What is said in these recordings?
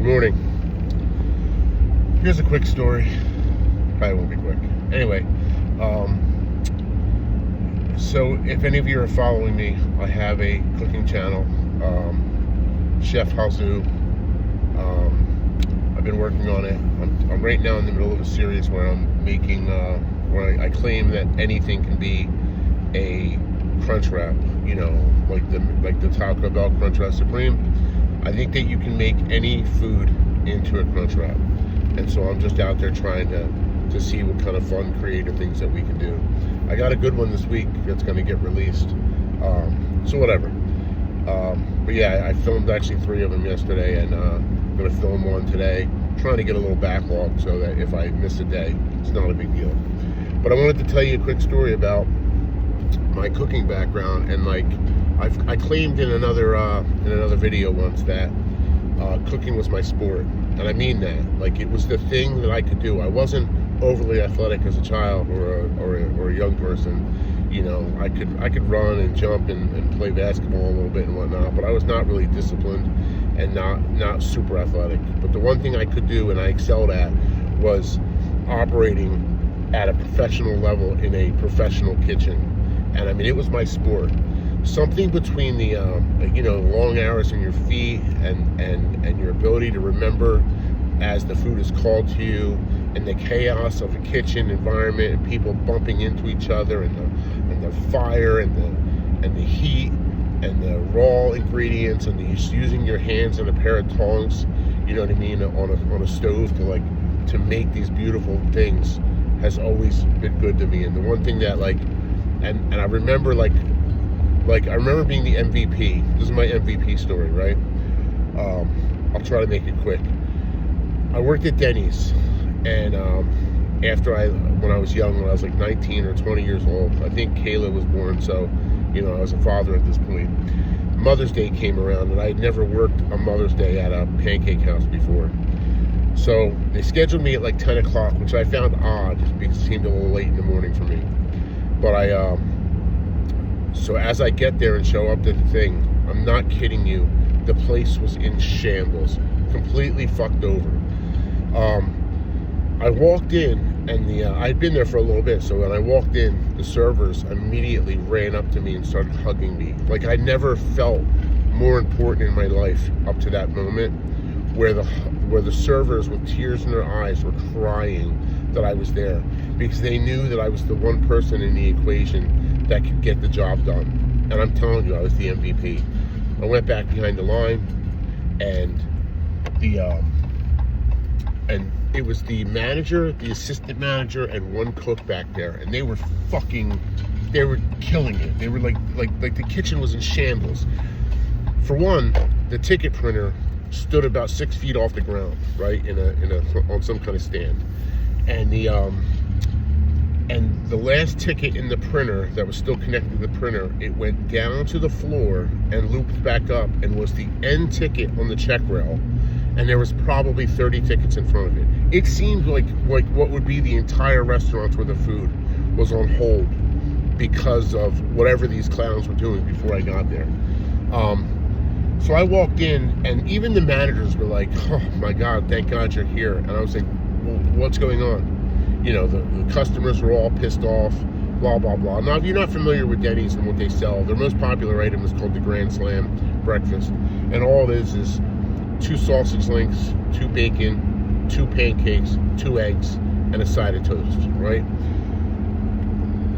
morning. Here's a quick story. Probably won't be quick. Anyway, so if any of you are following me, I have a cooking channel, Chef Hazoo. I've been working on it. I'm right now in the middle of a series where I'm making, where I claim that anything can be a crunch wrap. You know, like the Taco Bell Crunchwrap Supreme. I think that you can make any food into a crunch wrap, and so I'm just out there trying to see what kind of fun, creative things that we can do. I got a good one this week that's going to get released, so whatever. But yeah, I filmed actually 3 of them yesterday, and I'm going to film one today. Trying to get a little backlog so that if I miss a day, it's not a big deal. But I wanted to tell you a quick story about my cooking background, and like I claimed in another video once that cooking was my sport, and I mean that. Like, it was the thing that I could do. I wasn't overly athletic as a child or a young person. You know, I could run and jump and play basketball a little bit and whatnot, but I was not really disciplined and not super athletic. But the one thing I could do and I excelled at was operating at a professional level in a professional kitchen. And I mean, it was my sport. Something between the long hours in your feet and your ability to remember as the food is called to you, and the chaos of a kitchen environment and people bumping into each other, and the fire and the heat and the raw ingredients, and using your hands and a pair of tongs, you know what I mean, on a stove to make these beautiful things has always been good to me. And the one thing that and I remember I remember being the MVP. This is my MVP story, right? I'll try to make it quick. I worked at Denny's, and when I was young, when I was like 19 or 20 years old, I think Kayla was born, so, you know, I was a father at this point. Mother's Day came around, and I had never worked a Mother's Day at a pancake house before. So they scheduled me at like 10 o'clock, which I found odd because it seemed a little late in the morning for me. But so as I get there and show up to the thing, I'm not kidding you, the place was in shambles, completely fucked over. I walked in, and I'd been there for a little bit, so when I walked in, the servers immediately ran up to me and started hugging me. Like, I never felt more important in my life up to that moment, where the servers with tears in their eyes were crying that I was there, because they knew that I was the one person in the equation that could get the job done. And I'm telling you, I was the MVP. I went back behind the line, and it was the manager, the assistant manager, and one cook back there, and they were killing it. They were like the kitchen was in shambles. For one, the ticket printer stood about 6 feet off the ground, right, on some kind of stand, and the last ticket in the printer that was still connected to the printer, it went down to the floor and looped back up and was the end ticket on the check rail, and there was probably 30 tickets in front of it. It seemed like what would be the entire restaurant where the food was on hold because of whatever these clowns were doing before I got there. So I walked in, and even the managers were like, "Oh my God, thank God you're here." And I was like, well, what's going on? You know, the customers were all pissed off, blah, blah, blah. Now, if you're not familiar with Denny's and what they sell, their most popular item is called the Grand Slam breakfast. And all it is 2 sausage links, 2 bacon, 2 pancakes, 2 eggs, and a side of toast, right?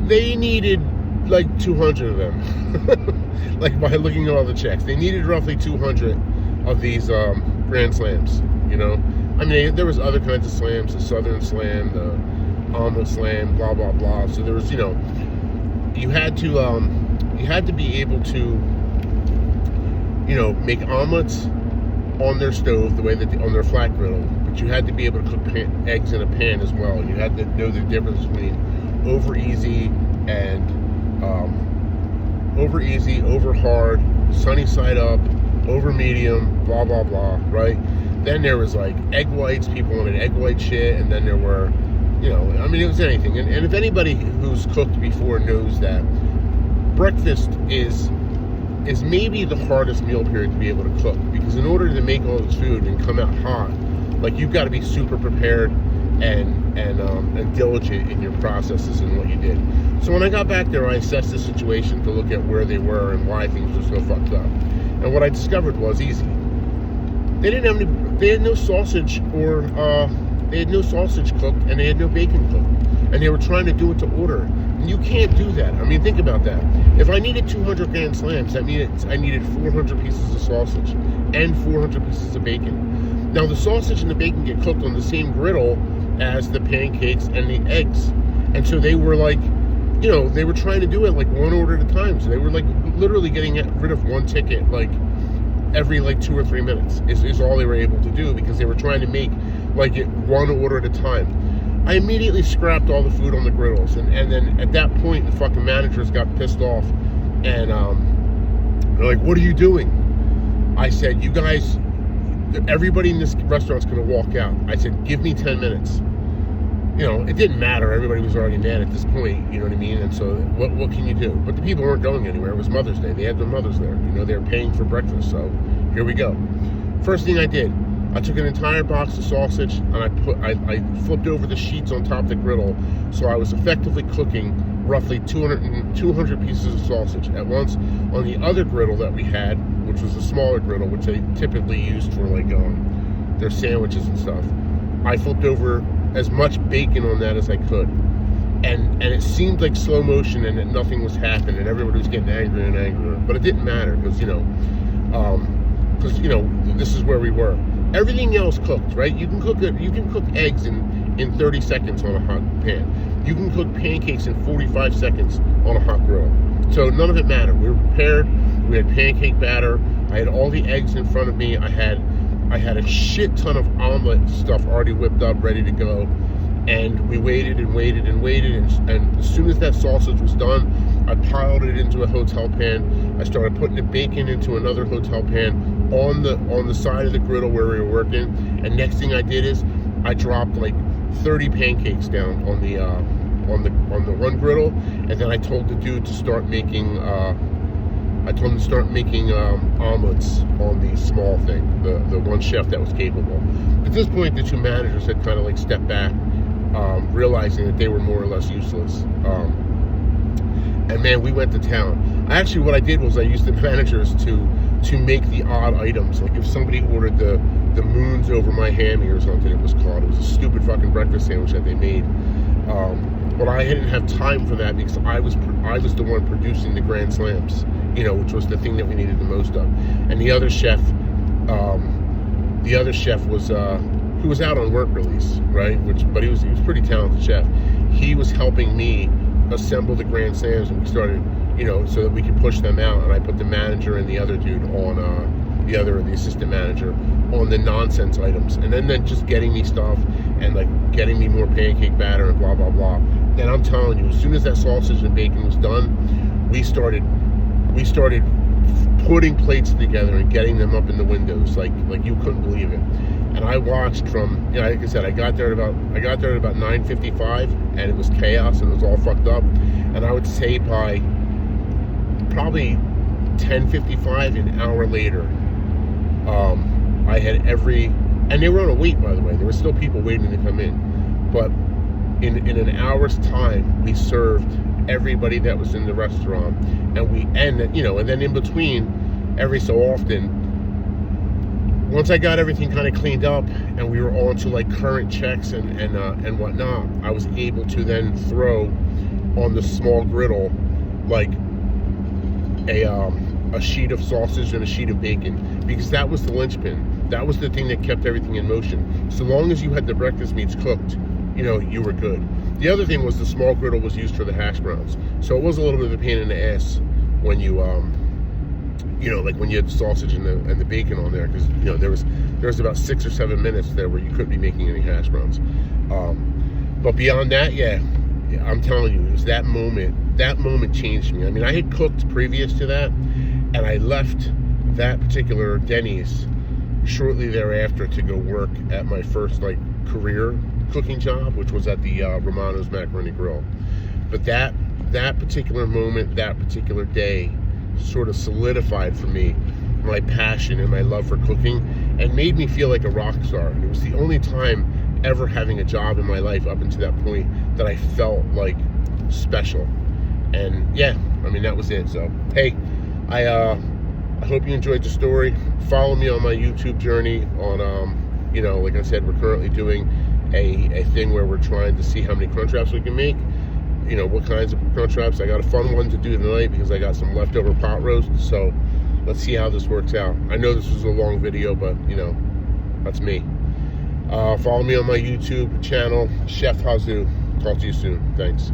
They needed like 200 of them. Like, by looking at all the checks, they needed roughly 200 of these Grand Slams, you know? I mean, there was other kinds of slams, the Southern Slam, the Omelet Slam, blah, blah, blah. So there was, you know, you had to be able to, you know, make omelets on their stove the way that on their flat griddle, but you had to be able to cook eggs in a pan as well. You had to know the difference between over easy and over easy, over hard, sunny side up, over medium, blah, blah, blah, right? Then there was like egg whites, people wanted egg white shit, and then there were, you know, I mean, it was anything. And if anybody who's cooked before knows that breakfast is is maybe the hardest meal period to be able to cook, because in order to make all this food and come out hot, like, you've got to be super prepared and diligent in your processes and what you did. So when I got back there, I assessed the situation to look at where they were and why things were so fucked up. And what I discovered was easy. They had no sausage cooked, and they had no bacon cooked, and they were trying to do it to order. And you can't do that. I mean, think about that. If I needed 200 Grand Slams, that means I needed 400 pieces of sausage and 400 pieces of bacon. Now, the sausage and the bacon get cooked on the same griddle as the pancakes and the eggs. And so they were like, you know, they were trying to do it like one order at a time. So they were like literally getting rid of one ticket like every like 2 or 3 minutes is all they were able to do, because they were trying to make like it one order at a time. I immediately scrapped all the food on the griddles, and then at that point the fucking managers got pissed off, and they're like, "What are you doing?" I said, "You guys, everybody in this restaurant's gonna walk out." I said, "Give me 10 minutes." You know, it didn't matter. Everybody was already mad at this point, you know what I mean? And so what can you do? But the people weren't going anywhere. It was Mother's Day. They had their mothers there. You know, they were paying for breakfast. So here we go. First thing I did, I took an entire box of sausage and I flipped over the sheets on top of the griddle. So I was effectively cooking roughly 200 pieces of sausage at once. On the other griddle that we had, which was a smaller griddle, which they typically used for like their sandwiches and stuff, I flipped over as much bacon on that as I could, and it seemed like slow motion, and that nothing was happening, and everybody was getting angrier and angrier. But it didn't matter, because you know, this is where we were. Everything else cooked, right? You can cook eggs in 30 seconds on a hot pan. You can cook pancakes in 45 seconds on a hot grill. So none of it mattered. We were prepared. We had pancake batter. I had all the eggs in front of me. I had a shit ton of omelet stuff already whipped up, ready to go. And we waited and waited and waited. And as soon as that sausage was done, I piled it into a hotel pan. I started putting the bacon into another hotel pan on the side of the griddle where we were working. And next thing I did is I dropped like 30 pancakes down on the one griddle. And then I told the dude to start making omelets on the small thing, the one chef that was capable. At this point, the two managers had kind of like stepped back, realizing that they were more or less useless. And man, we went to town. Actually, what I did was I used the managers to make the odd items. Like if somebody ordered the moons over my hammy or something, it was called. It was a stupid fucking breakfast sandwich that they made. But I didn't have time for that, because I was the one producing the Grand Slams, you know, which was the thing that we needed the most of. And the other chef was who was out on work release, right? But he was a pretty talented chef. He was helping me assemble the Grand Slams, and we started, you know, so that we could push them out. And I put the manager and the other dude on the assistant manager on the nonsense items, and then just getting me stuff and like getting me more pancake batter and blah blah blah. And I'm telling you, as soon as that sausage and bacon was done, we started putting plates together and getting them up in the windows like you couldn't believe it. And I watched from, you know, like I said, I got there at about 9:55, and it was chaos and it was all fucked up. And I would say by probably 10:55, an hour later, I had and they were on a wait, by the way. There were still people waiting to come in. But in an hour's time, we served everybody that was in the restaurant, and then in between, every so often, once I got everything kind of cleaned up and we were on to like current checks and whatnot, I was able to then throw on the small griddle like a sheet of sausage and a sheet of bacon, because that was the linchpin. That was the thing that kept everything in motion. So long as you had the breakfast meats cooked, you know, you were good. The other thing was the small griddle was used for the hash browns. So it was a little bit of a pain in the ass when you, like when you had the sausage and the bacon on there, because, you know, there was about 6 or 7 minutes there where you couldn't be making any hash browns. But beyond that, yeah, I'm telling you, it was that moment changed me. I mean, I had cooked previous to that, and I left that particular Denny's shortly thereafter to go work at my first like career cooking job, which was at the Romano's Macaroni Grill. But that particular moment, that particular day, sort of solidified for me my passion and my love for cooking, and made me feel like a rock star. And it was the only time ever having a job in my life up until that point that I felt like special. And yeah, I mean, that was it. So hey, I hope you enjoyed the story. Follow me on my YouTube journey on you know, like I said, we're currently doing a thing where we're trying to see how many Crunchwraps we can make, you know, what kinds of Crunchwraps. I got a fun one to do tonight because I got some leftover pot roast, so let's see how this works out. I know this was a long video, but you know, that's me. Follow me on my YouTube channel, Chef Hazoo. Talk to you soon. Thanks.